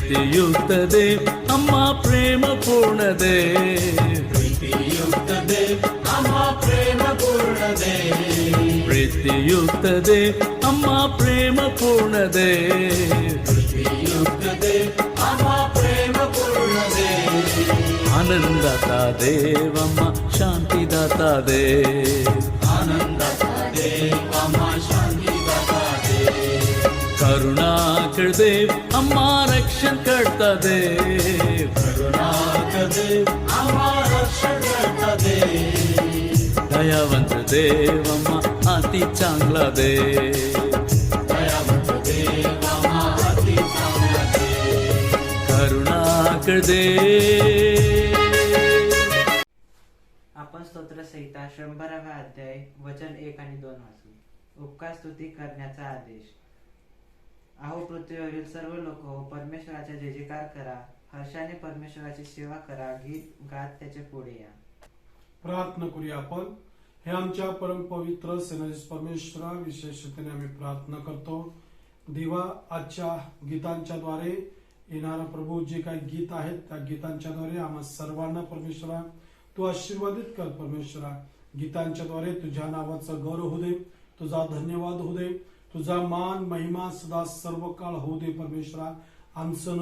प्रीतियुक्त देव आम्हा प्रेम पूर्ण देव, प्रीतियुक्त देव आम्हा प्रेम पूर्ण देव, प्रीतियुक्त देव आम्हा प्रेम पूर्ण देव, प्रीतियुक्त देव आम्हा प्रेम पूर्ण देव, आनंदाता देव आम्हा शांतीदाता देव, आनंदाचा देव आम्हा शांतीदाता देव, करुणाकर देव आम्हा रक्षण करता देव, करुणाकर देव आम्हा रक्षण करता देव, दयावंत देव आम्हा अति चांगला देव, दयावंत देव आम्हा अति चांगला देव, करुणाकर देव. आपण स्तोत्र संहिता 100 अध्याय वचन 1 आणि 2 वाचू. उपकार स्तुती करण्याचा आदेश. अहो पृथ्वीवरील सर्व लोक परमेश्वराचा जय जयकार करा, हर्षाने परमेश्वराची सेवा करा, गीत गात त्याचे पुढे या. प्रार्थना करूया आपण. हे आमच्या परम पवित्र सेनाधीश परमेश्वरा, विशेषतेने आम्ही प्रार्थना करतो देवा, आजच्या गीतांच्या द्वारे येणारा प्रभू जे काही गीत आहेत त्या गीतांच्या द्वारे आम्हा सर्वांना परमेश्वरा तू आशीर्वादित कर. परमेश्वरा गीतांच्या द्वारे तुझ्या नावाचा गौरव होऊ दे, तुझा धन्यवाद होऊ दे, तुझा मान महिमा सदा सर्व काळ होऊ दे. परमेश्वरा आमचं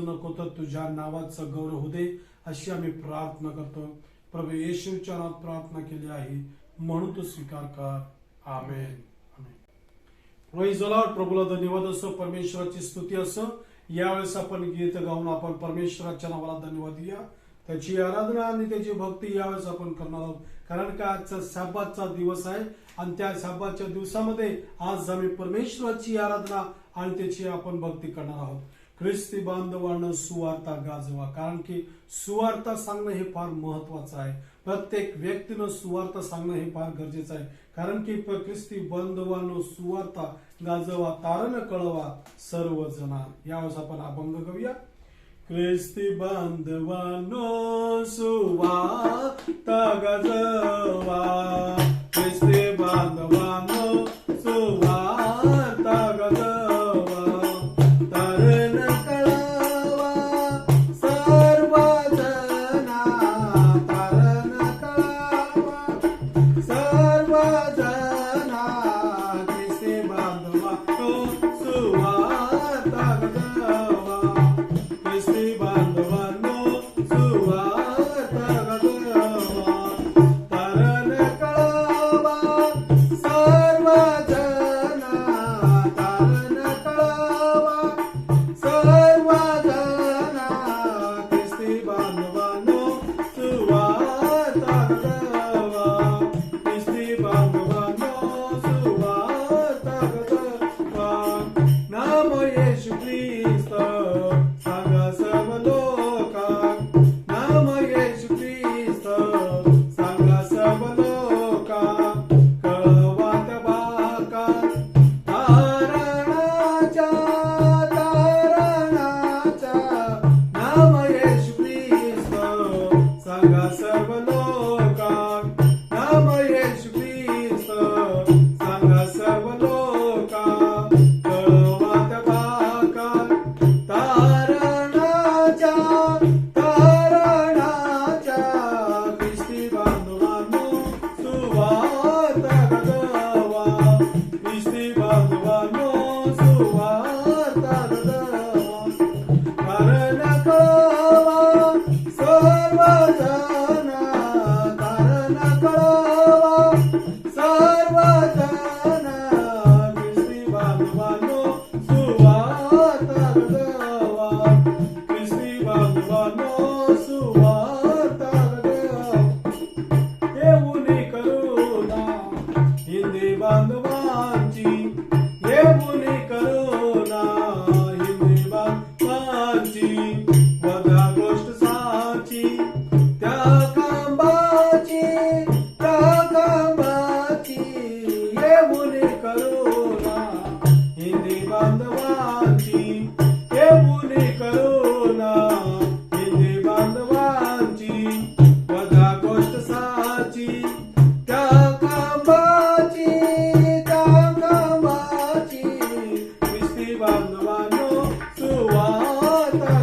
नको तर तुझ्या नावाचा गौरव होऊ दे अशी आम्ही प्रार्थना करतो. प्रभू येशूच्या नावात प्रार्थना केली आहे म्हणून तू स्वीकार कर. आमेन. Praise the Lord. प्रभूला धन्यवाद असो, परमेश्वराची स्तुती असो. यावेळेस आपण गीत गाऊन आपण परमेश्वराच्या नावाला धन्यवाद देऊया. त्याची आराधना आणि त्याची भक्ती यावेळेस आपण करणार आहोत, कारण का आजचा सब्बातचा दिवस आहे आणि त्या सब्बातच्या दिवसामध्ये आज आम्ही परमेश्वराची आराधना आणि त्याची आपण भक्ती करणार आहोत. ख्रिस्ती बांधवांना सुवार्ता गाजवा, कारण की सुवार्ता सांगणं हे फार महत्वाचं आहे. प्रत्येक व्यक्तीनं सुवार्ता सांगणं हे फार गरजेचं आहे, कारण की ख्रिस्ती बांधवांनो सुवार्ता गाजवा, तारण कळवा सर्वजना. यावेळेस आपण अभंग गाऊया. ख्रिस्ती बांधवांनो सुवार्ता गाजवा, ख्रिस्ती बांधवांनो सुवार्ता गाजवा, तारण कळवा सर्वजना, तारण कळवा सर्वजना, ख्रिस्ती बांधवांनो सुवार्ता गाजवा, ख्रिस्ती बांधवांनो सुवार्ता गाजवा, तारण कळवा सर्वजना, तारण कळवा सर्वजना, ख्रिस्ती बांधवांनो सुवार्ता गाजवा, ख्रिस्ती बांधवांनो सुवार्ता गाजवा. नाम येशू ख्रिस्त सांगा सर्व लोकांक, नाम येशू ख्रिस्त सांगा सर्व लोकांक, कळवा त्या बाकात तारणाच्या, तारणाच्या, नाम येशू ख्रिस्त सांगा सर्व लोकांक, नाम येशू ख्रिस्त सांगा सर्व लोकांक, कळवा त्या बाकात तारणाच्या, तारणाच्या, ख्रिस्ती बांधवांनो सुवार्ता गाजवा, ख्रिस्ती बांधवांनो सुवार्ता गाजवा, तारण कळवा सर्वजना, तारण कळवा सर्वजना, ख्रिस्ती बांधवांनो सुवार्ता गाजवा, ख्रिस्ती बांधवांनो सुवार्ता गाजवा. येऊनी करुणा हिंदी बांधवांची, येऊनी करुणा हिंदी बांधवांची, वजा गोष्ट साची त्या खांबाची, त्या खांबाची, येऊनी करुणा हिंदी बांधवांची, येऊनी करुणा हिंदी बांधवांची, वजा गोष्ट साची त्या खांबाची, त्या खांबाची, ख्रिस्ती बांधवांनो सुवार्ता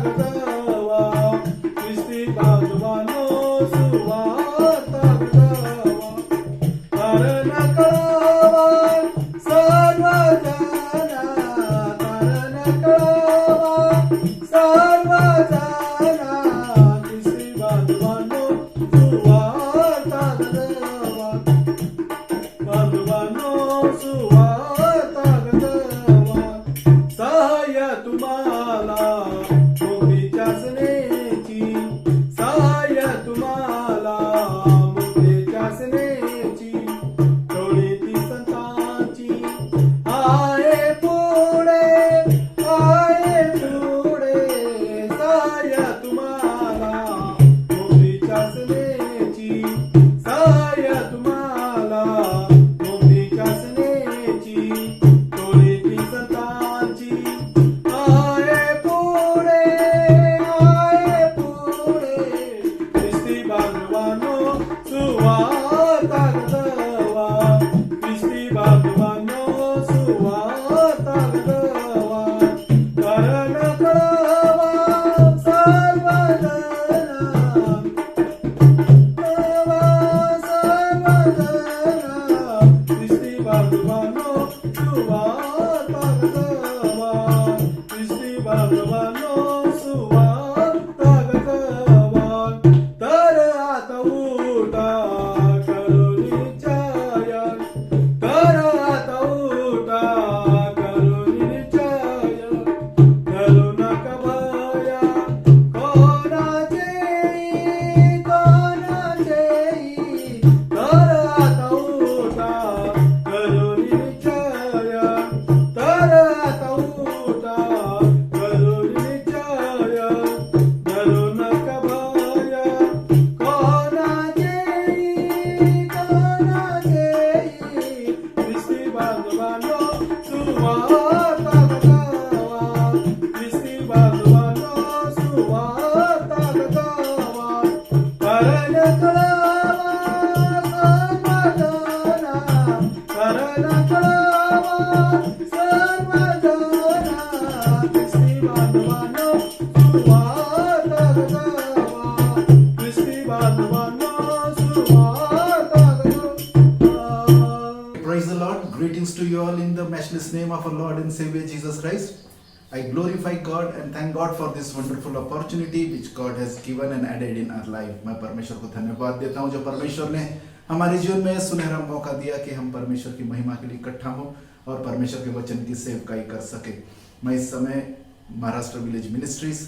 and Savior Jesus Christ. I glorify God and thank God for this wonderful opportunity which God has given and added in our life. मैं परमेश्वर को धन्यवाद देता हूँ जो परमेश्वर ने हमारे जीवन में सुनहरा मौका दिया कि हम परमेश्वर की महिमा के लिए इकट्ठा हों और परमेश्वर के वचन की सेवकाई कर सके। मैं इस समय महाराष्ट्र विलेज मिनिस्ट्रीज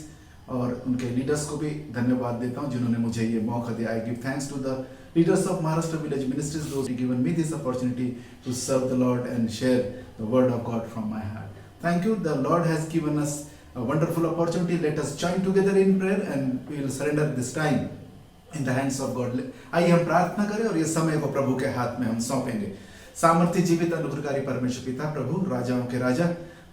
और उनके लीडर्स को भी धन्यवाद देता हूँ जिन्होंने मुझे ये मौका दिया। I give thanks to the leaders of Maharashtra Village Ministries, those who given me this opportunity to serve the Lord and share the word of God from my heart. Thank you. The Lord has given us a wonderful opportunity. Let us join together in prayer and we will surrender this time in the hands of God. आइए हम प्रार्थना करें और ये समय को प्रभु के हाथ में हम सौंपेंगे। सामर्थ्य जीवित अनुग्रहकारी परमेश्वर पिता, प्रभु राजाओं के राजा,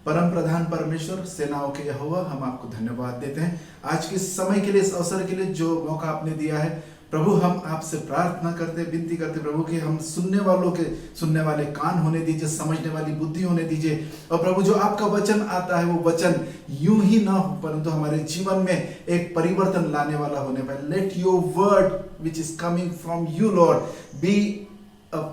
परम प्रधान परमेश्वर, सेनाओं के यहोवा, हम आपको धन्यवाद देते हैं आज के समय के लिए, इस अवसर के लिए जो मौका आपने दिया है। प्रभु हम आपसे प्रार्थना करते, विनती करते प्रभु कि हम सुनने वाले कान होने दीजिए, समझने वाली बुद्धि होने दीजिए। और प्रभु जो आपका वचन आता है वो वचन यूं ही ना हो परंतु हमारे जीवन में एक परिवर्तन लाने वाला होने पाए। Let your word which is coming from you Lord be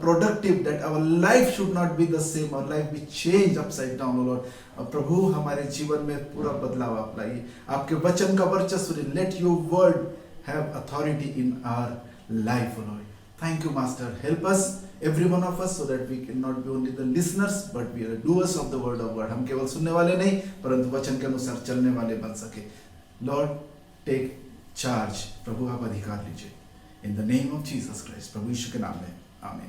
productive, that our life should not be the same, our life be changed upside down, O Lord. प्रभु हमारे जीवन में पूरा बदलाव आप लाइए, आपके वचन का वर्चस्व। Let your word have authority in our life, O Lord. Thank you, Master. Help us, every one of us, so that we cannot be only the listeners, but we are doers of the word of God. हम केवल सुनने वाले नहीं, परंतु वचन के अनुसार चलने वाले बन सके। Lord, take charge. प्रभु आप अधिकार लीजिए। In the name of Jesus Christ, प्रभु यीशु के नाम में, Amen.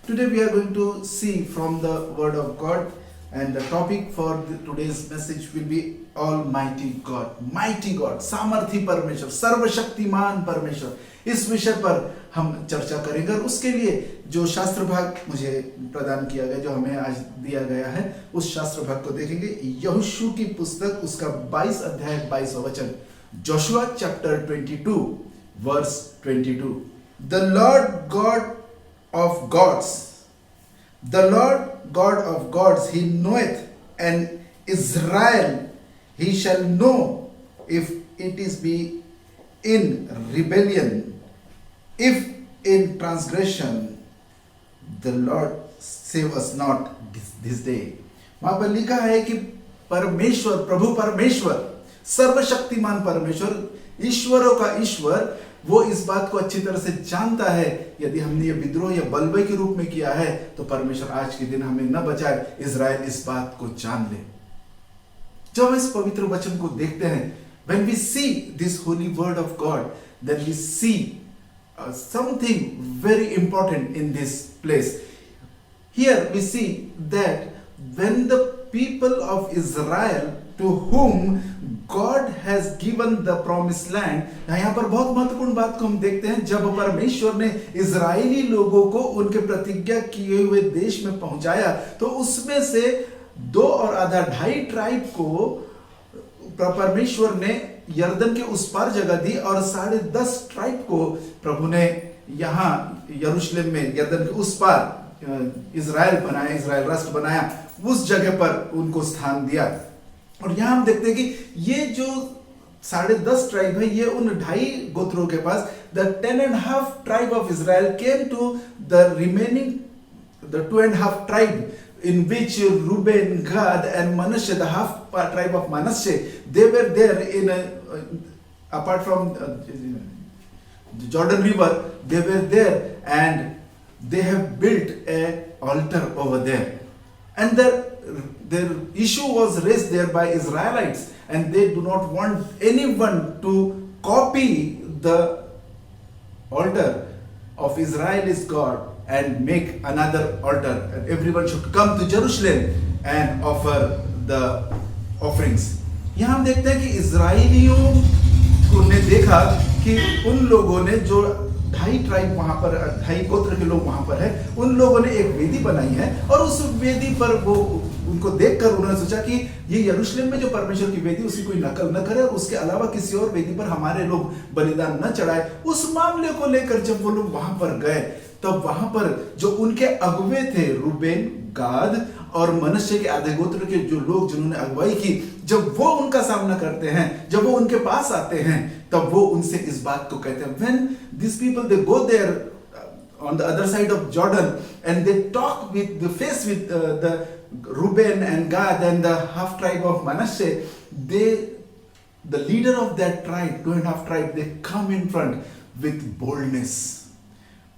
Today we are going to see from the word of God, and the topic for today's message will be Almighty God, mighty God, सामर्थी परमेश्वर, सर्वशक्तिमान परमेश्वर। इस विषय पर हम चर्चा करेंगे और उसके लिए जो शास्त्र भाग मुझे प्रदान किया गया, जो हमें आज दिया गया है, उस शास्त्र भाग को देखेंगे। यहोशू की पुस्तक, उसका 22 अध्याय 22 वचन, Joshua chapter 22 verse 22। The Lord God of gods, the Lord God of gods, he knoweth, and Israel he shall know if it is be in rebellion, if in transgression, the Lord save us not this day। वहां पर लिखा है कि परमेश्वर, प्रभु परमेश्वर, सर्वशक्तिमान परमेश्वर, ईश्वरों का ईश्वर, वो इस बात को अच्छी तरह से जानता है। यदि हमने ये विद्रोह या बलवे के रूप में किया है तो परमेश्वर आज के दिन हमें न बचाए। इज़राइल इस बात को जान ले। जब हम इस पवित्र वचन को देखते हैं, when we see this holy word of God, then we see something very important in this place. Here we see that when the people of Israel to whom God has given the promised land, यहाँ पर बहुत महत्वपूर्ण बात को हम देखते हैं। जब परमेश्वर ने इजरायली लोगों को उनके प्रतिज्ञा किए हुए देश में पहुंचाया तो उसमें से 2.5 ट्राइब को परमेश्वर ने यर्दन के उस पार जगह दी और 10.5 ट्राइब को प्रभु ने यहाँ यरूशलेम में यर्दन के उस पार इजराइल बनाया, इजराइल राष्ट्र बनाया, उस जगह पर उनको स्थान दिया। और यहाँ हम देखते हैं कि ये जो 10.5 ट्राइब है, ये उन 2.5 गोत्रों के पास, the 10.5 tribe of Israel came to the remaining, the 2.5 tribe in which Reuben, Gad and Manasseh, the half tribe of Manasseh, they were there in apart from the Jordan River, they were there and they have built an altar over there, and their issue was raised there by Israelites, and they do not want anyone to copy the altar of Israel is God and make another altar, and everyone should come to Jerusalem and offer the offerings। यहाँ हम देखते हैं कि इजराइलियों ने देखा कि उन लोगों ने जो 2.5 ट्राइब वहां पर, 2.5 गोत्र के लोग वहां पर है, उन लोगों ने एक वेदी बनाई है और उस वेदी पर वो उनको देखकर उन्होंने सोचा कि ये यरूशलेम में जो परमेश्वर की वेदी उसकी कोई नकल न करे और उसके अलावा किसी और वेदी पर हमारे लोग बलिदान न चढ़ाए। उस मामले को लेकर जब वो लोग वहां पर गए तब वहां पर जो उनके अगुवे थे, रूबेन, गाद और मनश्शे के आधे गोत्र के जो लोग जिन्होंने अगुवाई की, जब वो उनका सामना करते हैं, जब वो उनके पास आते हैं, तब वो उनसे इस बात को कहते हैं। When these people they go there on the other side of Jordan and they talk with the face with the Reuben and Gad and the half tribe of Manasseh, the leader of that tribe, 2.5 tribe, they come in front with boldness.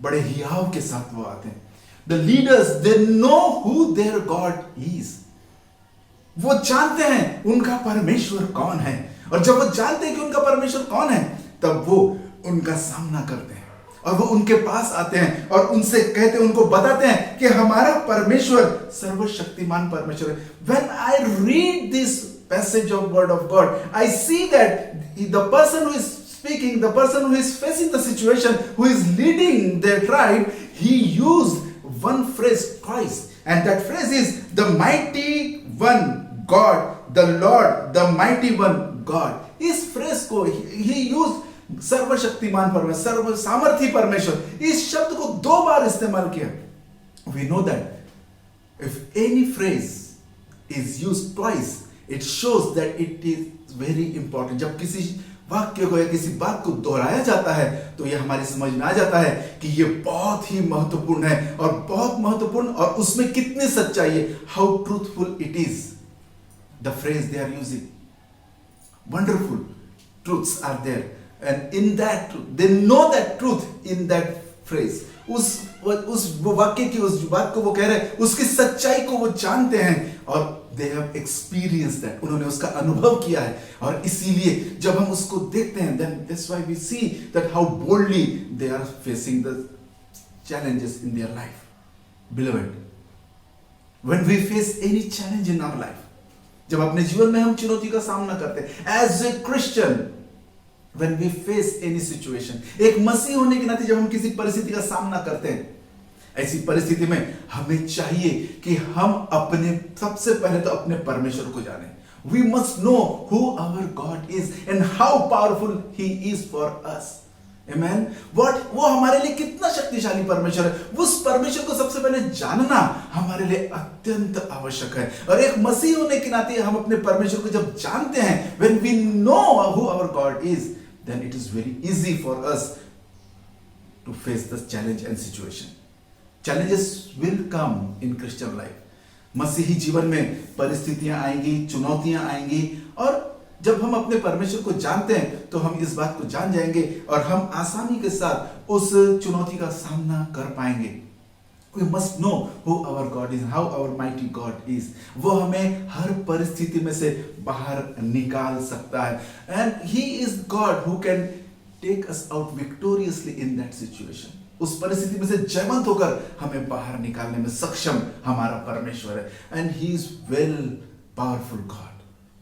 बड़े हियाव के साथ वो आते हैं. The leaders, they know who their God is. वो जानते हैं उनका परमेश्वर कौन है, और जब वो जानते हैं कि उनका परमेश्वर कौन है, तब वो उनका सामना करते हैं और वो उनके पास आते हैं और उनसे कहते हैं, उनको बताते हैं कि हमारा परमेश्वर सर्वशक्तिमान परमेश्वर है. When I read this passage of word of God, I see that the person who is speaking, the person who is facing the situation, who is leading their tribe, he used one phrase twice, and that phrase is the mighty one God, the Lord, the mighty one God. इस phrase को he used सर्वशक्तिमान परमेश्वर, सर्व सामर्थी परमेश्वर, इस शब्द को 2 बार इस्तेमाल किया. We know that if any phrase is used twice, it shows that it is very important. जब किसी वाक्य को या किसी बात को दोहराया जाता है तो यह हमारी समझ में आ जाता है कि यह बहुत ही महत्वपूर्ण है, और बहुत महत्वपूर्ण, और उसमें कितनी सच्चाई है. How truthful it is. The phrase they are using, wonderful truths are there, and in that truth, they know that truth in that phrase. उस वाक्य की, उस बात को वो कह रहे हैं, उसकी सच्चाई को वो जानते हैं, और they have experienced that, उन्होंने उसका अनुभव किया है. और इसीलिए जब हम उसको देखते हैं, then that's why we see that how boldly they are facing the challenges in their life. Beloved, when we face any challenge in our life, जब अपने जीवन में हम चुनौती का सामना करते हैं, as a Christian, when we face any situation, एक मसीह होने के नाते जब हम किसी परिस्थिति का सामना करते हैं, ऐसी परिस्थिति में हमें चाहिए कि हम अपने, सबसे पहले तो अपने परमेश्वर को जानें. We must know who our God is and how powerful He is for us. Amen. वो हमारे लिए कितना शक्तिशाली परमेश्वर है, उस परमेश्वर को सबसे पहले जानना हमारे लिए अत्यंत आवश्यक है. और एक मसीह होने के नाते हम अपने परमेश्वर को जब जानते हैं, when we know who our God is, then it is very easy for us to face the challenge and situation. Challenges will come in Christian life. मसीही जीवन में परिस्थितियां आएंगी, चुनौतियां आएंगी, और जब हम अपने परमेश्वर को जानते हैं तो हम इस बात को जान जाएंगे और हम आसानी के साथ उस चुनौती का सामना कर पाएंगे. We must know who our God is and how our mighty God is. वो हमें हर परिस्थिति में से बाहर निकाल सकता है. And He is God who can take us out victoriously in that situation. उस परिस्थिति में से जयवंत होकर हमें बाहर निकालने में सक्षम हमारा परमेश्वर है. And He is well powerful God,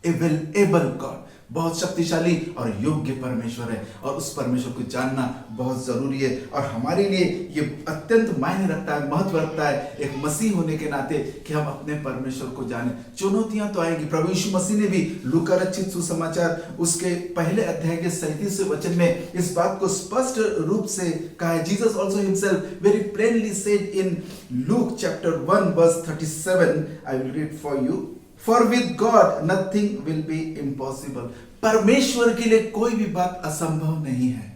a well able God, बहुत शक्तिशाली और योग्य परमेश्वर है, और उस परमेश्वर को जानना बहुत जरूरी है. और हमारे लिए ये अत्यंत मायने रखता है, महत्व रखता है एक मसीह होने के नाते कि हम अपने परमेश्वर को जानें. चुनौतियां तो आएंगी. प्रभु यीशु मसीह ने भी लूका रचित सुसमाचार उसके पहले अध्याय के 37वें वचन में इस बात को स्पष्ट रूप से कहा है. Jesus also himself very plainly said in Luke chapter 1 verse 37. I will read for you. For with God nothing will be impossible. परमेश्वर के लिए कोई भी बात असंभव नहीं है.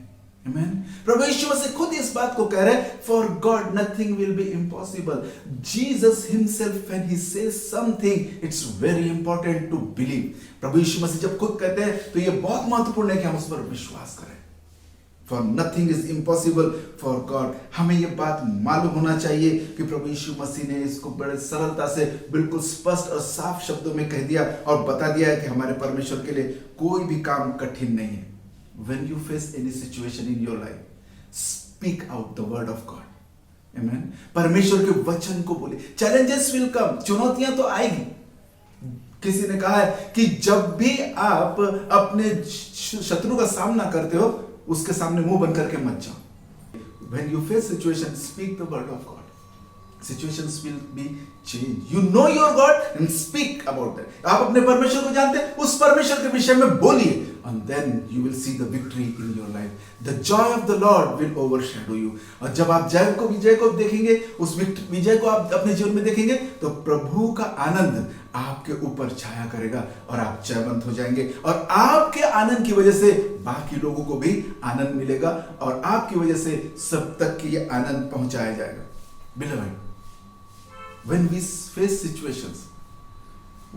Amen. प्रभु यीशु मसीह खुद इस बात को कह रहे हैं. For God nothing will be impossible. Jesus himself when he says something, it's very important to believe. प्रभु यीशु मसीह जब खुद कहते हैं तो ये बहुत महत्वपूर्ण है कि हम उस पर विश्वास करें. For nothing is impossible for God. हमें ये बात मालूम होना चाहिए कि प्रभु यीशु मसीह ने इसको बड़े सरलता से बिल्कुल स्पष्ट और साफ शब्दों में कह दिया और बता दिया है कि हमारे परमेश्वर के लिए कोई भी काम कठिन नहीं है. When you face any situation in your life, speak out the word of God. Amen. परमेश्वर के वचन को बोले. Challenges will come. चुनौतियां तो आएगी. किसी ने कहा है कि जब भी आप अपने शत्रु का सामना करते हो, उसके सामने मुंह बंद करके मत जाओ. When you face situation, speak the word of God. Situations will be changed. You know your God and speak about that. आप अपने परमेश्वर को जानते हैं, उस परमेश्वर के विषय में बोलिए, and then you will see the victory in your life. The joy of the Lord will overshadow you. और जब आप विजय को देखेंगे, उस विजय को आप अपने जीवन में देखेंगे, तो प्रभु का आनंद आपके ऊपर छाया करेगा और आप जयवंत हो जाएंगे. और आपके आनंद की वजह से बाकी लोगों को भी आनंद मिलेगा और आपकी वजह से सब तक ये आनंद पहुंचाया जाएगा. Beloved, when we face situations,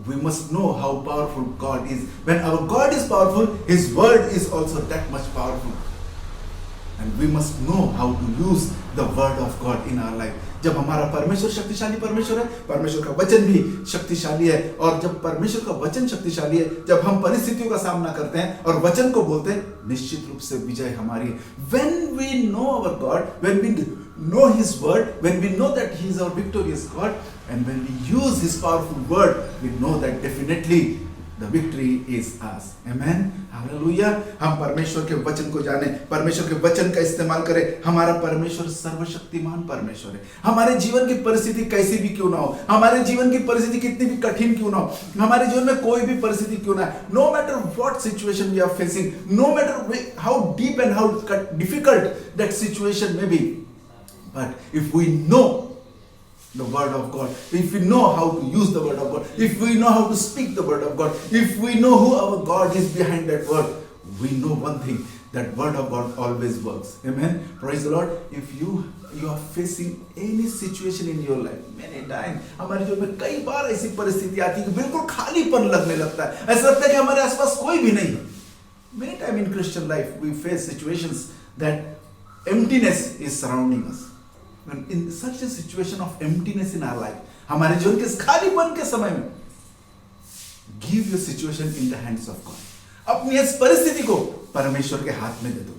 we must know how powerful God is. When our God is powerful, His word is also that much powerful. And we must know how to use the word of God in our life. जब हमारा परमेश्वर शक्तिशाली परमेश्वर है, परमेश्वर का वचन भी शक्तिशाली है, और जब परमेश्वर का वचन शक्तिशाली है, जब हम परिस्थितियों का सामना करते हैं और वचन को बोलते हैं, निश्चित रूप से विजय हमारी है. When we know our God, when we know His word, when we know that He is our victorious God, and when we use His powerful word, we know that definitely the victory is us. Amen. Hallelujah. हम परमेश्वर के वचन को जाने, परमेश्वर के वचन का इस्तेमाल करें. हमारा परमेश्वर सर्वशक्तिमान परमेश्वर है. हमारे जीवन की परिस्थिति कैसी भी क्यों ना हो, हमारे जीवन की परिस्थिति कितनी भी कठिन क्यों ना हो, हमारे जीवन में कोई भी परिस्थिति क्यों ना है, no matter what situation we are facing, no matter how deep and how difficult that situation may be, but if we know the word of God, if we know how to use the word of God, if we know how to speak the word of God, if we know who our God is behind that word, we know one thing, that word of God always works. Amen. Praise the Lord. If you are facing any situation in your life, many times हमारे जीवन में कई बार ऐसी परिस्थिति आती है कि बिल्कुल खालीपन लगने लगता है, ऐसा लगता है कि हमारे आसपास कोई भी नहीं. Many times in Christian life we face situations that emptiness is surrounding us. And in such a situation of emptiness in our life, हमारे जीवन के खालीपन के समय में, give your situation in the hands of God. अपनी इस परिस्थिति को परमेश्वर के हाथ में दे दो.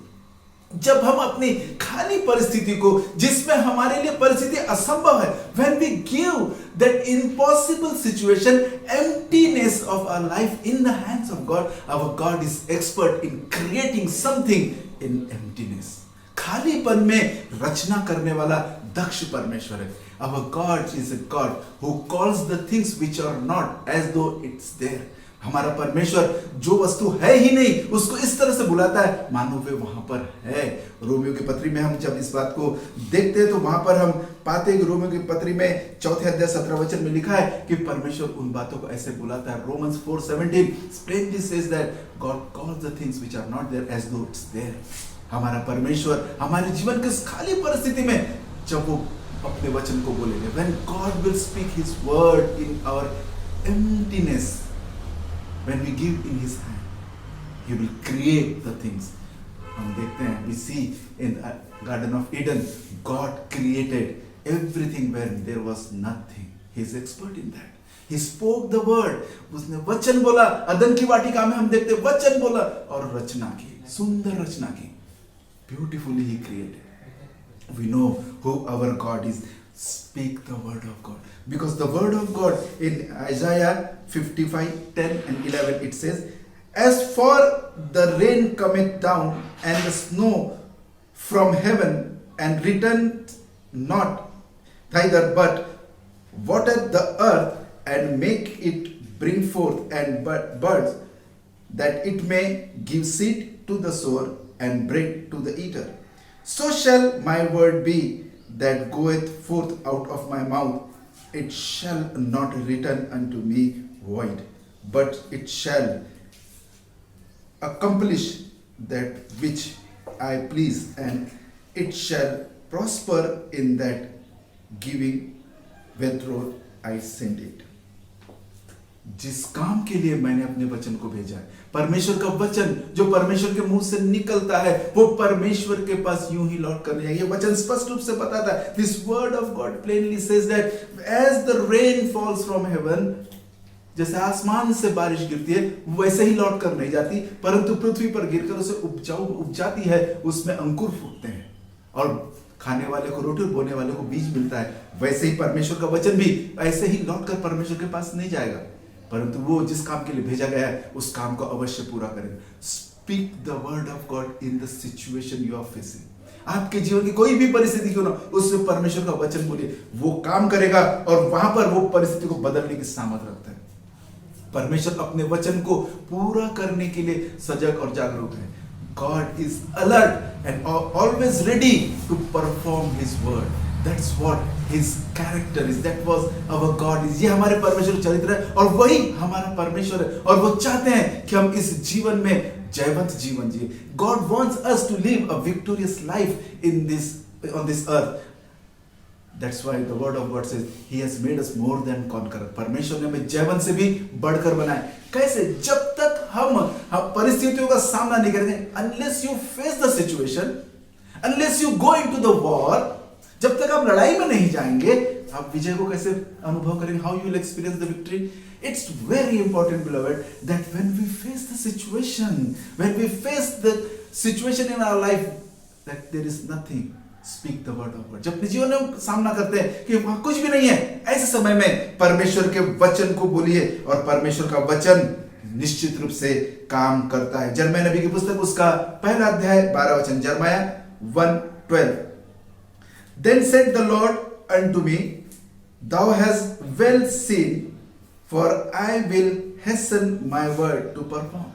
जब हम अपनी खाली परिस्थिति को, जिसमें हमारे लिए परिस्थिति असंभव है, when we give that impossible situation, emptiness of our life in the hands of God, our God is expert in creating something in emptiness. खालीपन में रचना करने वाला दक्ष परमेश्वर है. Our God is a God who calls the things which are not as though it's there. हमारा परमेश्वर जो वस्तु है ही नहीं, उसको इस तरह से बुलाता है मानो वे वहां पर है. रोमियो की पत्री में हम जब इस बात को देखते हैं तो वहां पर हम पाते हैं कि रोमियो की पत्री में 4 अध्याय 17 वचन में लिखा है कि परमेश्वर उन बातों को ऐसे बुलाता है. Romans 4:17 plainly says that God calls the things which are not there as though it's there. हमारा परमेश्वर हमारे जीवन की खाली परिस्थिति में जब वो अपने वचन को बोलेंगे, when God will speak His word in our emptiness, when we give in His hand, He will create the things. हम देखते हैं, we see in the Garden of Eden, God created everything when there was nothing. He is expert in that. He spoke the word. उसने वचन बोला. अदन की वाटिका में हम देखते हैं वचन बोला और रचना की, सुंदर रचना की. Beautifully He created. We know who our God is. Speak the word of God. Because the word of God in Isaiah 55:10 and 11 it says, as for the rain cometh down and the snow from heaven and returneth not thither, but watereth the earth and make it bring forth and birds, that it may give seed to the sower and bread to the eater. So shall my word be that goeth forth out of my mouth. It shall not return unto me void, but it shall accomplish that which I please, and it shall prosper in that giving wherethrough I send it. जिस काम के लिए मैंने अपने वचन को भेजा है, परमेश्वर का वचन जो परमेश्वर के मुंह से निकलता है वो परमेश्वर के पास यूं ही लौट कर नहीं आएगा. ये वचन स्पष्ट रूप से बताता है. This word of God plainly says that as the rain falls from heaven, जैसे आसमान से बारिश गिरती है वैसे ही लौट कर नहीं जाती, परंतु पृथ्वी पर गिरकर उसे उपजाती है, उसमें अंकुर फूटते हैं और खाने वाले को रोटी और बोने वाले को बीज मिलता है. वैसे ही परमेश्वर का वचन भी ऐसे ही लौटकर परमेश्वर के पास नहीं जाएगा, परंतु वो जिस काम के लिए भेजा गया है उस काम को अवश्य पूरा करेगा. Speak the word of God in the situation you are facing. आपके जीवन की कोई भी परिस्थिति क्यों ना, उसमें परमेश्वर का वचन बोलिए, वो काम करेगा और वहां पर वो परिस्थिति को बदलने की सामर्थ रखता है. परमेश्वर अपने वचन को पूरा करने के लिए सजग और जागरूक है. God is alert and always ready to perform His word. That's what His character is. That was our God is. ये हमारे परमेश्वर चरित्र है और वही हमारा परमेश्वर है और वो चाहते हैं कि हम इस जीवन में जयवंत जीवन जिए. God wants us to live a victorious life in this on this earth. That's why the word of God says He has made us more than conqueror. परमेश्वर ने हमें जयवंत से भी बढ़कर बनाया। कैसे? जब तक हम परिस्थितियों का सामना नहीं करेंगे, unless you face the situation, unless you go into the war, जब तक आप लड़ाई में नहीं जाएंगे, आप विजय को कैसे अनुभव करेंगे? How you will experience the victory? It's very important, beloved, that when we face the situation, when we face the situation in our life, that there is nothing, speak the word of God. जब अपने जीवन में सामना करते हैं कि वहां कुछ भी नहीं है, ऐसे समय में परमेश्वर के वचन को बोलिए और परमेश्वर का वचन निश्चित रूप से काम करता है। यिर्मयाह नबी की पुस्तक उसका पहला अध्याय 12 वचन, यिर्मयाह 1:12। Then said the Lord unto me, Thou hast well seen, for I will hasten my word to perform.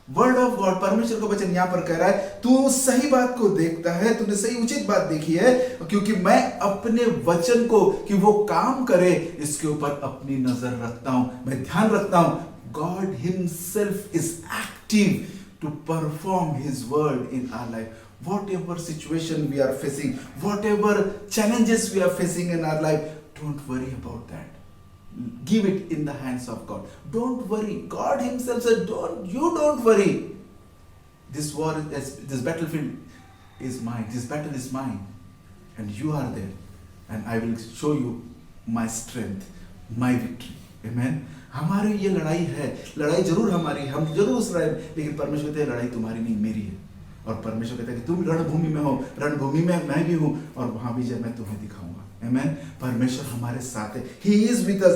Word of God, परमेश्वर का वचन यहां पर कह रहा है, तू सही बात को देखता है, तूने सही उचित बात देखी है, क्योंकि मैं अपने वचन को कि वो काम करे इसके ऊपर अपनी नजर रखता हूं, मैं ध्यान रखता हूं। God himself is active to perform his word in our life. Whatever situation we are facing, whatever challenges we are facing in our life, don't worry about that. Give it in the hands of God. Don't worry. God Himself said, don't worry. This war, this battlefield is mine. This battle is mine, and you are there, and I will show you my strength, my victory. Amen. हमारी ये लड़ाई है, लड़ाई जरूर हमारी, हम जरूर उस लड़ाई, लेकिन परमेश्वर कहते हैं लड़ाई तुम्हारी नहीं मेरी है। और परमेश्वर कहता है कि तुम रणभूमि में हो, रणभूमि में मैं भी हूं, और वहां भी जब मैं तुम्हें दिखाऊंगा। Amen. परमेश्वर हमारे साथ है. He is with us.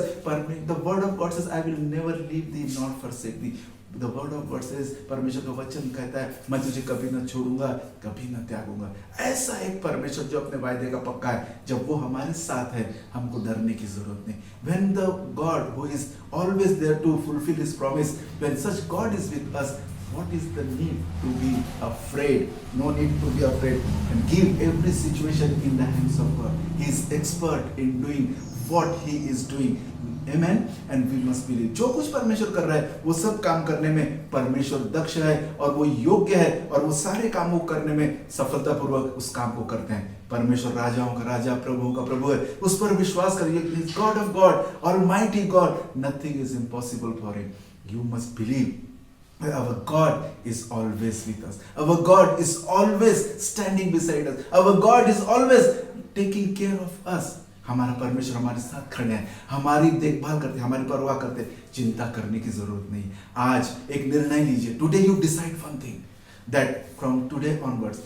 The word of God says, I will never leave thee nor forsake thee. The word of God says, परमेश्वर का वचन कहता है, मैं तुझे कभी न छोड़ूंगा, कभी न त्यागूंगा। ऐसा एक परमेश्वर जो अपने वायदे का पक्का है, जब वो हमारे साथ है, हमको डरने की जरूरत नहीं। When the God who is always there to fulfill His promise, when such God is with us, what is the need to be afraid? No need to be afraid, and give every situation in the hands of God. He is expert in doing what He is doing. Amen. And we must believe. जो कुछ परमेश्वर कर रहा है, वो सब काम करने में परमेश्वर दक्ष है और वो योग्य है, और वो सारे कामों को करने में सफलतापूर्वक उस काम को करते हैं। परमेश्वर राजाओं का राजा, प्रभुओं का प्रभु है। उस पर विश्वास करिए। God of God, Almighty God, nothing is impossible for Him. You must believe. Our God is always with us. Our God is always standing beside us. Our God is always taking care of us. हमारा परमेश्वर हमारे साथ खड़े हैं, हमारी देखभाल करते हैं, हमारी परवाह करते हैं। चिंता करने की जरूरत नहीं। आज एक निर्णय लीजिए। Today you decide one thing, that from today onwards,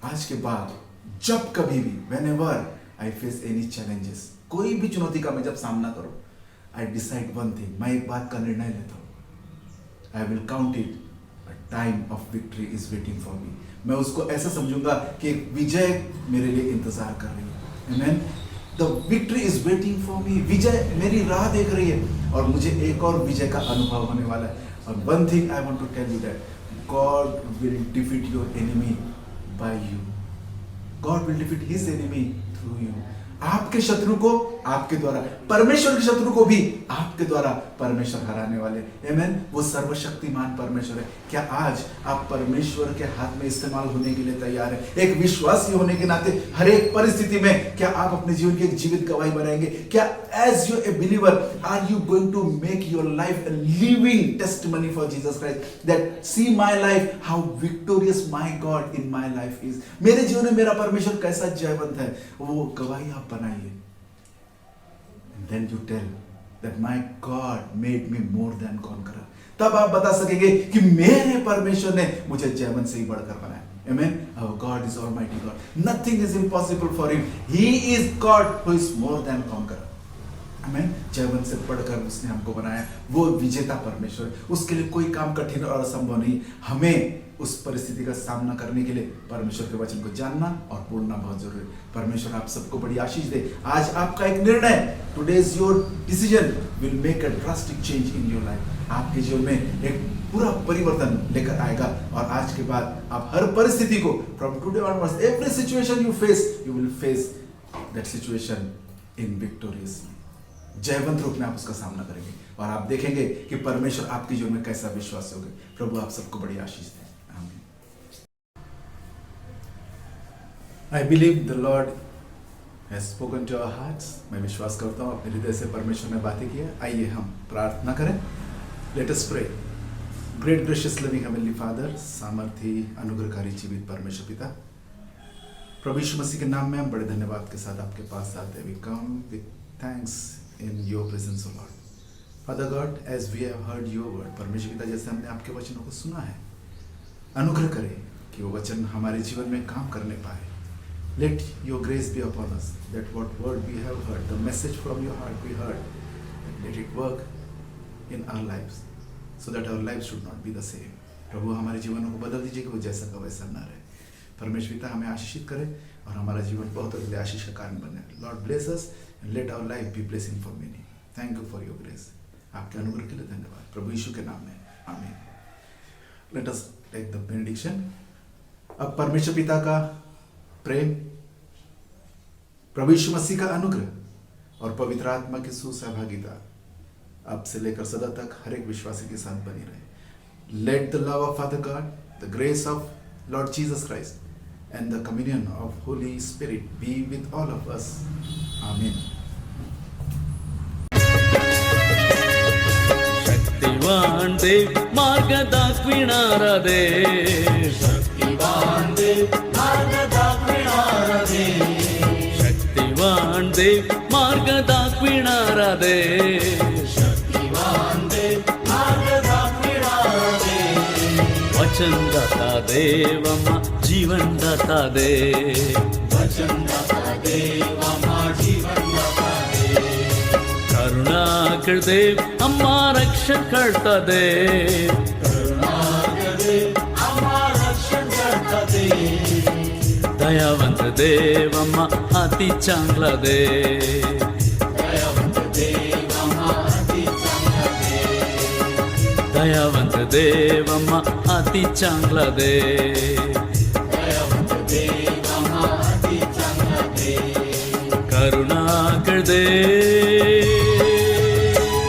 आज के बाद जब कभी भी, whenever I face any challenges, कोई भी चुनौती का मैं जब सामना करूं, I decide one thing, मैं एक बात का निर्णय लेता हूं, I will count it, a time of victory is waiting for me. मैं उसको ऐसा समझूंगा कि विजय मेरे लिए इंतजार कर रही है। Amen. The victory is waiting for me. विजय मेरी राह देख रही है, और मुझे एक और विजय का अनुभव होने वाला है। और one thing I want to tell you that God will defeat your enemy by you. God will defeat His enemy through you. आपके शत्रु को आपके द्वारा, परमेश्वर के शत्रु को भी आपके द्वारा परमेश्वर हराने वाले। आमीन। वो सर्वशक्तिमान परमेश्वर है। क्या आज आप परमेश्वर के हाथ में इस्तेमाल होने के लिए तैयार हैं? एक विश्वासी होने के नाते हर एक परिस्थिति में क्या आप अपने जीवन की एक जीवित गवाही बनाएंगे? क्या as you a believer are you going to make your life a living testimony for Jesus Christ, that see my life how victorious my God in my life is. मेरे जीवन में मेरा परमेश्वर कैसा जयवंत है, वो गवाही आप बनाइए। And then you tell that my God made me more than conqueror. तब आप बता सकेंगे कि मेरे परमेश्वर ने मुझे जयवंत से ही बढ़कर बनाया। Amen. Our God is Almighty God. Nothing is impossible for Him. He is God who is more than conqueror. Amen. जयवंत से बढ़कर उसने हमको बनाया। वो विजेता परमेश्वर, उसके लिए कोई काम कठिन और असंभव नहीं। हमें उस परिस्थिति का सामना करने के लिए परमेश्वर के वचन को जानना और बोलना बहुत जरूरी है। परमेश्वर आप सबको बड़ी आशीष दे। आज आपका एक निर्णय, today's your decision will make a drastic change in your life. आपके जीवन में एक पूरा परिवर्तन लेकर आएगा, और आज के बाद आप हर परिस्थिति को, from today onwards, every situation you face, you will face that situation in victorious. जयवंत रूप में आप उसका सामना करेंगे, और आप देखेंगे कि परमेश्वर आपके जीवन में कैसा विश्वास होगा। प्रभु आप सबको बड़ी आशीष दे। I believe the Lord has spoken to our hearts. मैं विश्वास करता हूँ अपने हृदय से परमेश्वर ने बातें की है. आइए हम प्रार्थना करें. Let us pray. Great gracious living heavenly Father, सामर्थी अनुग्रहकारी जीवित परमेश्वर पिता, प्रभु यीशु मसीह के नाम में हम बड़े धन्यवाद के साथ आपके पास आते हैं. We come with thanks in your presence, O Lord. Father God, as we have heard your word, परमेश्वर पिता जैसे हमने आपके वचनों को सुना है, अनुग्रह करें कि वो वचन हमारे जीवन में काम करने पाए. Let your grace be upon us, that what word we have heard, the message from your heart we heard, let it work in our lives, so that our lives should not be the same. प्रभु हमारे जीवनों को बदल दीजिए कि वो जैसा का वैसा ना रहे. परमेश्वर पिता हमें आशीषित करे और हमारा जीवन बहुत अधिक आशीष का कारण बने. Lord bless us and let our life be blessing for many. Thank you for your grace. आपके अनुग्रह के लिए धन्यवाद. प्रभु यीशु के नाम में आमीन. Let us take the benediction. अब परमेश्वर पिता का प्रेम, प्रभु यीशु मसीह का अनुग्रह और पवित्र आत्मा की सुसहभागिता अब से लेकर सदा तक हर एक विश्वासी के साथ बनी रहे. Let the love of Father God, the grace of Lord Jesus Christ and the communion of Holy Spirit be with all of us. Amen. शक्तिवान देव मार्ग दाखविणारा देव, शक्तिवान देव मार्ग दाखविणारा देव, शक्तिवान देव मार्ग दाखविणारा देव, शक्तिवान देव मार्ग दाखविणारा देव, वचनदाता देव आम्हा जीवनदाता देव, वचनदाता देव आम्हा जीवनदाता देव, करुणाकर देव आम्हा रक्षण करता देव, करुणाकर देव आम्हा रक्षण करता देव, दयावंत देव आम्हा अति चांगला देव, दयावंत देव आम्हा अति चांगला देव, दयावंत देव आम्हा अति चांगला देव, दयावंत देव आम्हा अति चांगला देव, करुणाकर देव